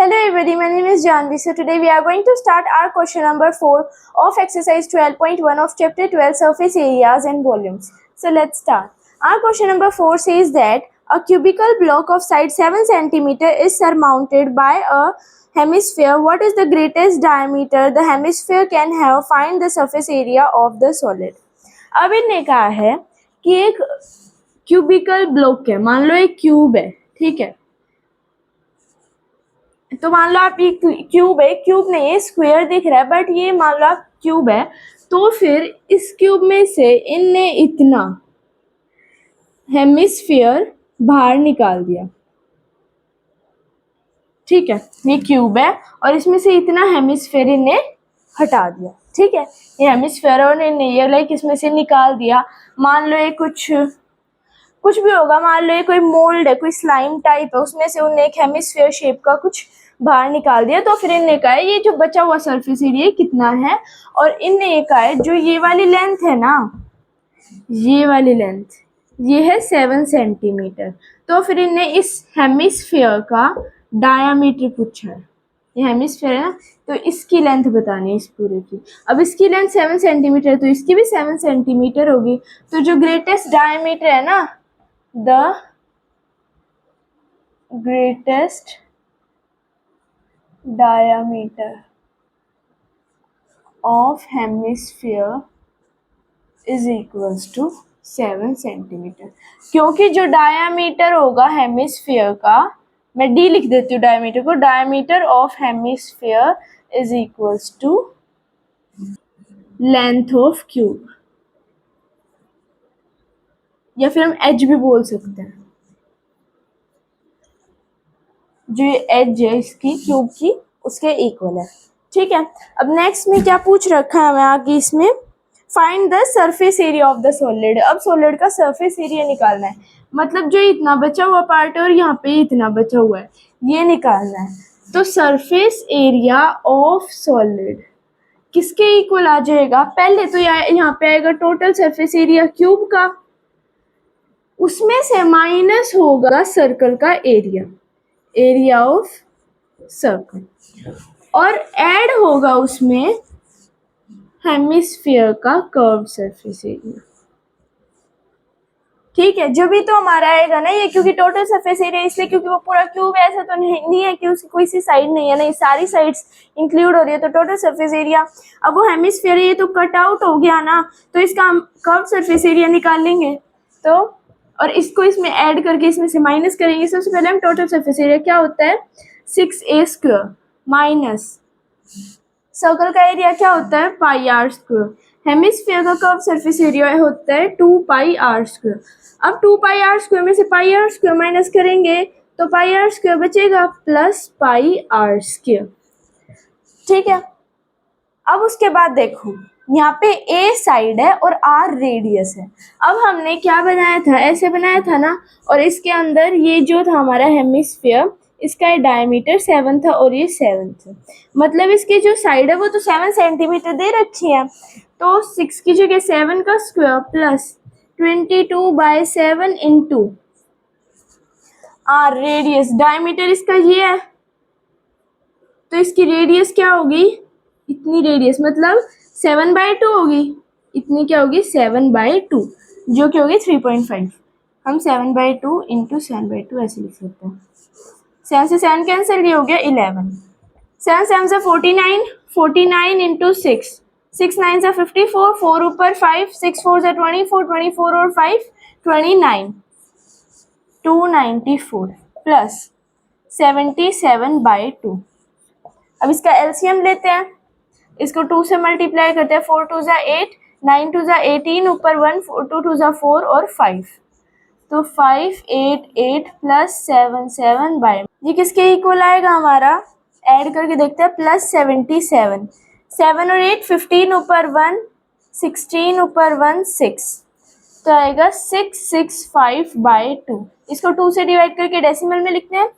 Hello everybody, my name is Janvi. So today we are going to start our question number 4 of exercise 12.1 of chapter 12 surface areas and volumes. So let's start. Our question number 4 says that a cubical block of side 7 cm is surmounted by a hemisphere. What is the greatest diameter the hemisphere can have? Find the surface area of the solid. अब इन्हें कहा है कि एक cubical block है, मान लो एक cube है, ठीक है। तो मान लो आप ये क्यूब है, क्यूब नहीं है, स्क्वायर दिख रहा है, बट ये मान लो आप क्यूब है, तो फिर इस क्यूब में से इनने इतना हेमिस्फीयर बाहर निकाल दिया, ठीक है। ये क्यूब है और इसमें से इतना हेमिस्फीयर इनने हटा दिया, ठीक है। ये हेमिस्फीयर और इनने ये लाइक इसमें से निकाल दिया। मान लो ये कुछ भी होगा, मान लो ये कोई मोल्ड है, कोई स्लाइम टाइप है, उसमें से उन्हें एक हेमिस्फीयर शेप का कुछ बाहर निकाल दिया। तो फिर इनने कहा है ये जो बचा हुआ सरफेस एरिया कितना है, और इनने ये कहा है जो ये वाली लेंथ है ना, ये वाली लेंथ ये है 7 सेंटीमीटर। तो फिर इनने इस हेमिस्फीयर का डायामीटर पूछा है। ये हेमिस्फीयर है ना, तो इसकी लेंथ बतानी है इस पूरे की। अब इसकी लेंथ 7 सेंटीमीटर, तो इसकी भी 7 सेंटीमीटर होगी। तो जो ग्रेटेस्ट डायामीटर है ना, the greatest diameter of hemisphere is equals to 7 centimetre. क्योंकि जो डायामीटर होगा हेमिस्फीयर का, मैं डी लिख देती हूँ डायामीटर को, diameter of hemisphere is equals to length of cube, या फिर हम एज भी बोल सकते हैं। जो ये एज है इसकी क्यूब की उसके इक्वल है, ठीक है। अब नेक्स्ट में क्या पूछ रखा है हमें आगे, इसमें find the surface area of the solid. अब सॉलिड का सरफेस एरिया निकालना है, मतलब जो इतना बचा हुआ पार्ट है और यहाँ पे इतना बचा हुआ है, ये निकालना है। तो सरफेस एरिया ऑफ सॉलिड किसके इक्वल आ जाएगा? पहले तो यहाँ पे आएगा टोटल सरफेस एरिया क्यूब का, उसमें से माइनस होगा सर्कल का एरिया, एरिया ऑफ सर्कल, और ऐड होगा उसमें हेमिस्फीयर का कर्व सरफेस एरिया, ठीक है। जब भी तो हमारा आएगा ना ये, क्योंकि टोटल सरफेस एरिया इसलिए क्योंकि वो पूरा क्यूब है, ऐसा तो नहीं है कि उसकी कोई सी साइड नहीं है, नहीं सारी साइड्स इंक्लूड हो रही है, तो टोटल सरफेस एरिया। अब वो हेमिस्फीयर ये तो कट आउट हो गया ना, तो इसका हम कर्व सरफेस एरिया निकाल लेंगे। तो और इसको इसमें ऐड करके इसमें से माइनस करेंगे। सबसे पहले हम टोटल सरफेस एरिया क्या होता है 6a² माइनस सर्कल का एरिया क्या होता है πr²। हेमिस्फीयर का कर्व सरफेस एरिया होता है 2πr²। अब 2πr² में से πr² माइनस करेंगे तो πr² बचेगा प्लस πr², ठीक है। अब उसके बाद देखो यहाँ पे a साइड है और r रेडियस है। अब हमने क्या बनाया था, ऐसे बनाया था ना, और इसके अंदर ये जो था हमारा हेमिस्फीयर, इसका डायमीटर 7 था और ये 7 था, मतलब इसकी जो साइड है वो तो 7 सेंटीमीटर दे रखी है। तो 6 की जगह 7 का square plus 22/7 into r radius, diameter इसका ये है, तो इसकी रेडियस क्या होगी, इतनी रेडियस मतलब 7/2 होगी, इतनी क्या होगी 7/2, जो कि होगी 3.5। हम 7/2 इंटू 7/2 ऐसे लिख सकते हैं। 7 से 7 कैंसिल, ये हो गया 11। 7 7 से 49, 49 इंटू 6, 6 9 से 54, 4 ऊपर 5, 6 4 से 24, 24 और 5 29, 294 प्लस 77/2। अब इसका एलसीएम लेते हैं, इसको 2 से मल्टीप्लाई करते हैं, 4 2 = 8, 9 2 = 18, ऊपर 1, 2 2 = 4 और 5, तो 588 प्लस 77/, ये किसके इक्वल आएगा हमारा, ऐड करके देखते हैं, प्लस 77, 7 और 8 15, ऊपर 1 16, ऊपर 1 6, तो आएगा 665/2। इसको 2 से डिवाइड करके डेसिमल में लिखते हैं,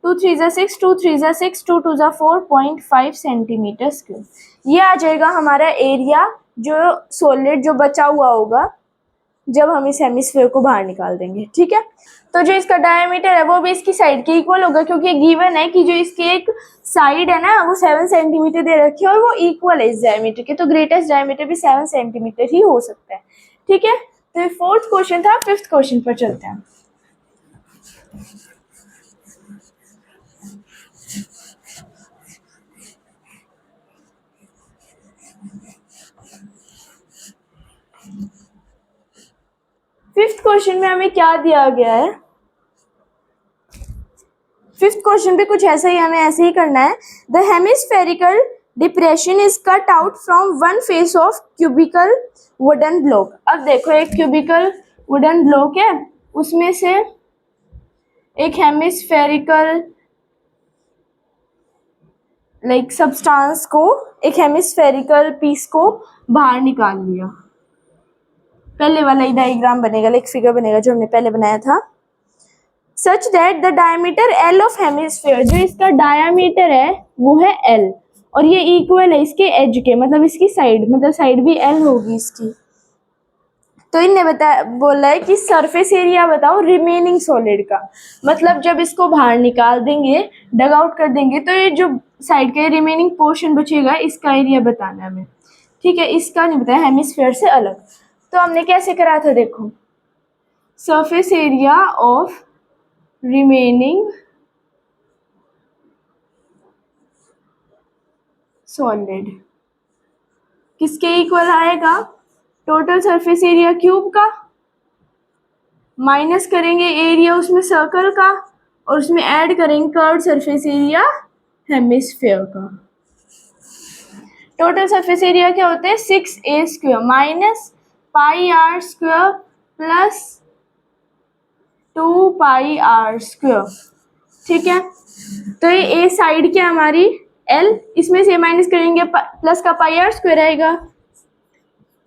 2 3 = 6, 2 3 = 6, 2 2 = 4.5 सेंटीमीटर स्क्वायर। ये आ जाएगा हमारा एरिया जो सॉलिड जो बचा हुआ होगा जब हम इस हेमिस्फीयर को बाहर निकाल देंगे, ठीक है। तो जो इसका डायमीटर है वो भी इसकी साइड के इक्वल होगा, क्योंकि गिवन है कि जो इसकी एक साइड है ना वो 7 सेंटीमीटर दे रखी है और वो इक्वल है इस डायमीटर के, तो ग्रेटेस्ट डायमीटर भी 7 सेंटीमीटर ही हो सकता है। ठीक है, तो ये 4th क्वेश्चन था। 5th क्वेश्चन पर चलते हैं। फिफ्थ क्वेश्चन में हमें क्या दिया गया है? 5th क्वेश्चन पे कुछ ऐसा ही, हमें ऐसे ही करना है। The hemispherical depression is cut out from one face of cubical wooden block. अब देखो, एक क्यूबिकल वुडन ब्लॉक है, उसमें से एक हेमिस्फेरिकल सब्सटेंस को, एक हेमिस्फेरिकल पीस को बाहर निकाल लिया। पहले वाला ही डायग्राम बनेगा, फिगर बनेगा जो हमने पहले बनाया था। Such that the diameter L of hemisphere, जो इसका डायमीटर है वो है एल और ये इक्वल है इसके एज के, मतलब इसकी साइड, मतलब साइड भी एल होगी इसकी। तो इनने बोला है कि सरफेस एरिया बताओ रिमेनिंग सॉलिड का, मतलब जब इसको बाहर निकाल देंगे, डग आउट कर देंगे, तो ये जो साइड का रिमेनिंग पोर्शन बचेगा इसका एरिया बताना है हमें। ठीक है, इसका नहीं बताया, हेमिस्फीयर से अलग। तो हमने कैसे करा था, देखो, surface area of remaining solid किसके इक्वल आएगा? टोटल सरफेस एरिया क्यूब का, माइनस करेंगे एरिया उसमें सर्कल का, और उसमें ऐड करेंगे कर्व्ड सरफेस एरिया हेमिस्फीयर का। टोटल सरफेस एरिया क्या होता है? 6a² minus πr² plus 2πr²। ठीक है, तो ये ए साइड क्या हमारी L, इसमें से माइनस करेंगे प्लस का πr² आएगा,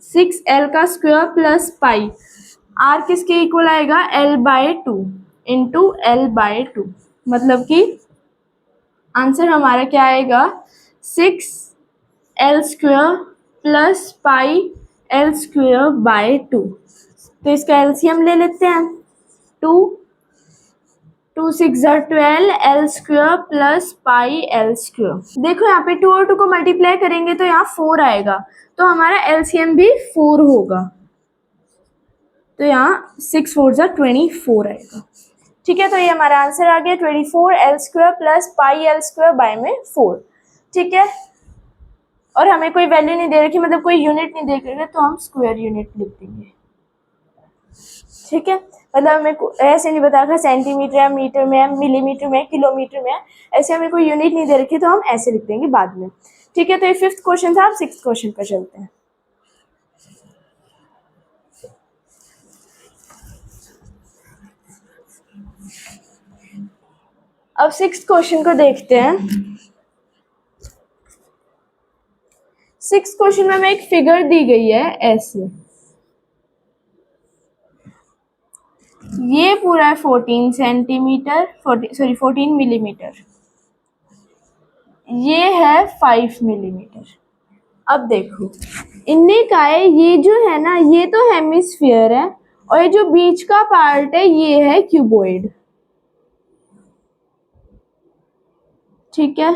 6l² प्लस पाई, r किसके इक्वल आएगा? l/2 इंटू l/2, मतलब कि आंसर हमारा क्या आएगा? 6l² plus πl²/2। तो इसका एलसीएम ले लेते हैं, 2 6 12 l² प्लस πl²। देखो यहाँ पे 2 और 2 को मल्टीप्लाई करेंगे तो यहाँ 4 आएगा, तो हमारा एलसीएम भी 4 होगा, तो यहाँ 6 4 24 आएगा। ठीक है, तो ये हमारा आंसर आ गया 24 l² प्लस πl²/4। ठीक है, और हमें कोई वैल्यू नहीं दे रखी, मतलब कोई यूनिट नहीं दे रखी, तो हम स्क्वायर यूनिट लिख देंगे। ठीक है, मतलब हमें ऐसे नहीं बता रखा सेंटीमीटर है, मीटर में है, मिलीमीटर में है, किलोमीटर में है, ऐसे हमें कोई यूनिट नहीं दे रखी, तो हम ऐसे लिख देंगे बाद में। ठीक है, तो ये 5th क्वेश्चन था। अब 6th क्वेश्चन पर चलते हैं। अब 6th क्वेश्चन को देखते हैं। 6th क्वेश्चन में हमें एक फिगर दी गई है ऐसे, ये पूरा है 14 सेंटीमीटर, 14 मिलीमीटर, ये है 5 मिलीमीटर। अब देखो, इनने कहा है ये जो है ना, ये तो हेमिस्फीयर है और ये जो बीच का पार्ट है ये है क्यूबॉइड। ठीक है,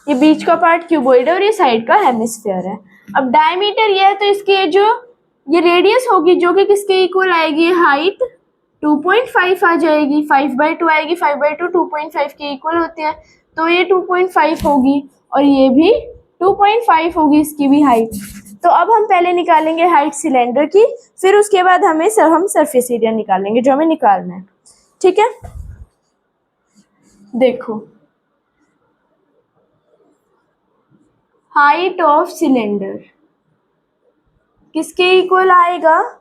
ये बीच का पार्ट क्यूबॉइड है और ये साइड का हेमिस्फीयर है। अब डायमीटर ये है, तो इसके जो ये रेडियस होगी जो कि किसके इक्वल आएगी? हाइट 2.5 आ जाएगी, 5/2 आएगी, 5/2 2.5 के इक्वल होते हैं, तो ये 2.5 होगी और ये भी 2.5 होगी इसकी भी हाइट। तो अब हम पहले निकालेंगे हाइट सिलेंडर की, फिर उसके बाद हम सरफेस एरिया निकालेंगे जो हमें निकालना है। ठीक है, देखो, हाइट ऑफ सिलेंडर किसके इक्वल आएगा?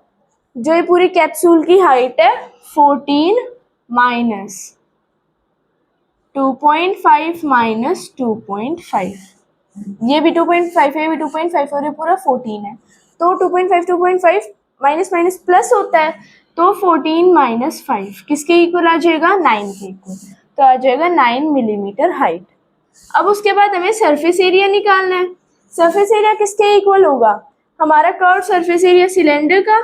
जो ये पूरी कैप्सूल की हाइट है 14 माइनस 2.5 माइनस 2.5, ये भी 2.5 है, ये भी 2.5 और ये पूरा 14 है, तो 2.5 माइनस माइनस प्लस होता है, तो 14 माइनस 5 किसके इक्वल आ जाएगा? 9 के इक्वल, तो आ जाएगा 9 मिलीमीटर हाइट। अब उसके बाद हमें सरफेस एरिया निकालना है। सरफेस एरिया किसके इक्वल होगा? हमारा कर्व्ड सरफेस एरिया सिलेंडर का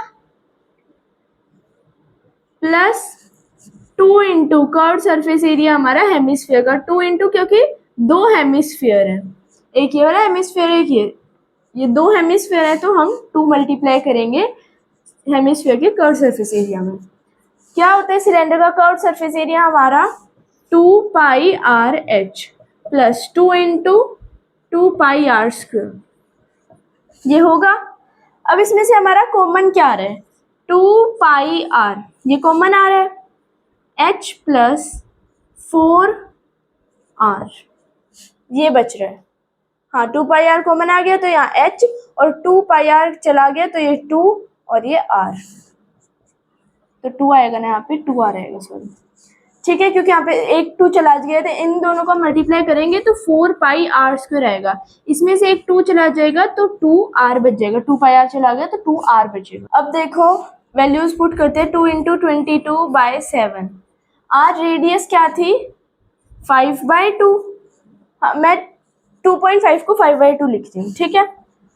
plus 2 into curve surface area हमारा हेमिस्फीयर का, 2 इंटू क्योंकि 2 हेमिस्फीयर है, एक ये वाला हेमिस्फीयर, एक ये 2 हेमिस्फीयर है तो हम 2 मल्टीप्लाई करेंगे हेमिस्फीयर के कर्व सरफेस एरिया में। क्या होता है सिलेंडर का कर्व सरफेस एरिया हमारा 2 pi r h plus 2 into 2 pi r square, ये होगा। अब इसमें से हमारा कॉमन क्या आ रहा है, 2 पाई आर, ये कॉमन आ रहा है, एच प्लस 4 आर ये बच रहा है। हाँ 2 पाई आर कॉमन आ गया तो यहाँ एच और 2 पाई आर चला गया तो ये 2 और ये आर, तो 2 आएगा ना, यहाँ पे 2 आ रहेगा, सॉरी ठीक है, क्योंकि यहाँ पे एक 2 चला गया तो इन दोनों को मल्टीप्लाई करेंगे तो 4 पाई आर स्क्वायर आएगा, इसमें से एक 2 चला जाएगा तो 2 आर बच जाएगा, 2 पाई आर चला गया तो 2 आर बचेगा। अब देखो वैल्यूज पुट करते हैं, 2 इंटू 22/7, आर रेडियस क्या थी 5/2, मैं 2.5 को 5/2 लिखती हूँ, ठीक है।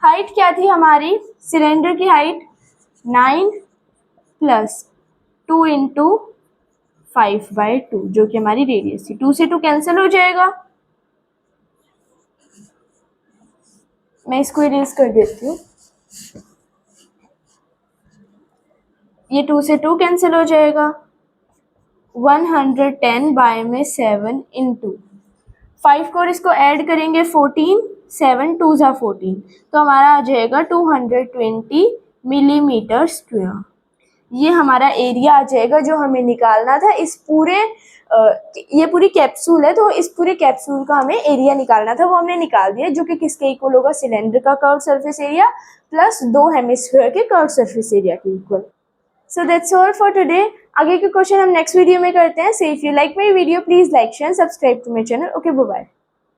हाइट क्या थी हमारी, सिलेंडर की हाइट 9 प्लस 2 इंटू 5/2 जो कि हमारी रेडियस थी, 2 से 2 कैंसिल हो जाएगा, मैं इसको इरेज कर देती हूँ, ये 2 से 2 कैंसिल हो जाएगा, 110/7 इंटू 5 को इसको ऐड करेंगे 14, 7 2 जा 14 तो हमारा आ जाएगा 220 मिलीमीटर स्क्वायर। ये हमारा एरिया आ जाएगा जो हमें निकालना था। इस पूरे ये पूरी कैप्सूल है तो इस पूरे कैप्सूल का हमें एरिया निकालना था, वो हमने निकाल दिया, जो कि किसके इक्वल होगा, सिलेंडर का curve surface area plus 2 hemisphere के कर्व सरफेस एरिया के इक्वल। So that's all for today. आगे के क्वेश्चन हम नेक्स्ट वीडियो में करते हैं। So if you like my video please like share subscribe to my channel. Okay bye bye.